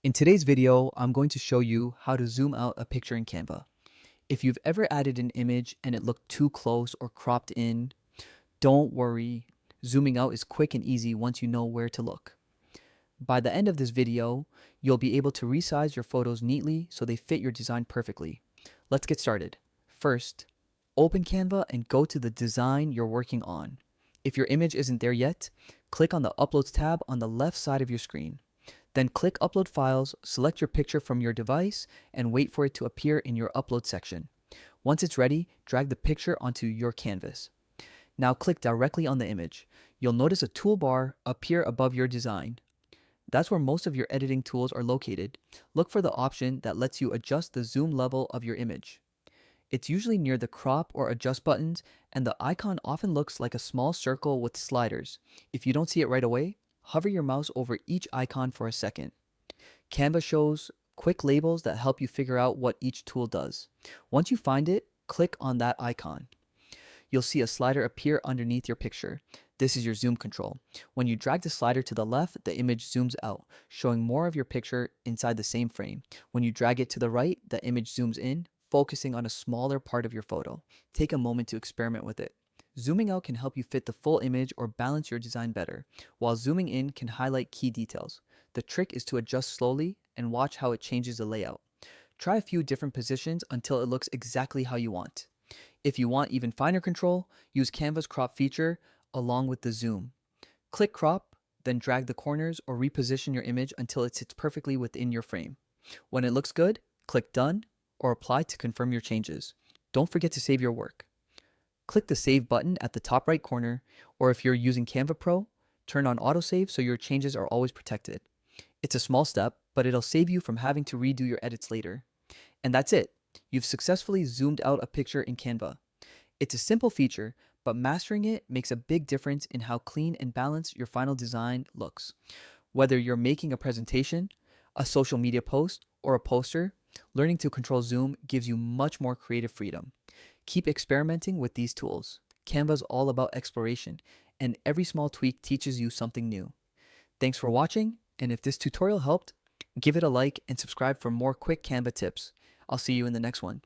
In today's video, I'm going to show you how to zoom out a picture in Canva. If you've ever added an image and it looked too close or cropped in, don't worry. Zooming out is quick and easy once you know where to look. By the end of this video, you'll be able to resize your photos neatly so they fit your design perfectly. Let's get started. First, open Canva and go to the design you're working on. If your image isn't there yet, click on the Uploads tab on the left side of your screen. Then click Upload Files, select your picture from your device, and wait for it to appear in your Upload section. Once it's ready, drag the picture onto your canvas. Now click directly on the image. You'll notice a toolbar appear above your design. That's where most of your editing tools are located. Look for the option that lets you adjust the zoom level of your image. It's usually near the crop or adjust buttons, and the icon often looks like a small circle with sliders. If you don't see it right away, hover your mouse over each icon for a second. Canva shows quick labels that help you figure out what each tool does. Once you find it, click on that icon. You'll see a slider appear underneath your picture. This is your zoom control. When you drag the slider to the left, the image zooms out, showing more of your picture inside the same frame. When you drag it to the right, the image zooms in, focusing on a smaller part of your photo. Take a moment to experiment with it. Zooming out can help you fit the full image or balance your design better, while zooming in can highlight key details. The trick is to adjust slowly and watch how it changes the layout. Try a few different positions until it looks exactly how you want. If you want even finer control, use Canva's crop feature along with the zoom. Click crop, then drag the corners or reposition your image until it sits perfectly within your frame. When it looks good, click done or apply to confirm your changes. Don't forget to save your work. Click the Save button at the top right corner, or if you're using Canva Pro, turn on autosave so your changes are always protected. It's a small step, but it'll save you from having to redo your edits later. And that's it. You've successfully zoomed out a picture in Canva. It's a simple feature, but mastering it makes a big difference in how clean and balanced your final design looks. Whether you're making a presentation, a social media post, or a poster, learning to control zoom gives you much more creative freedom. Keep experimenting with these tools. Canva's all about exploration, and every small tweak teaches you something new. Thanks for watching, and if this tutorial helped, give it a like and subscribe for more quick Canva tips. I'll see you in the next one.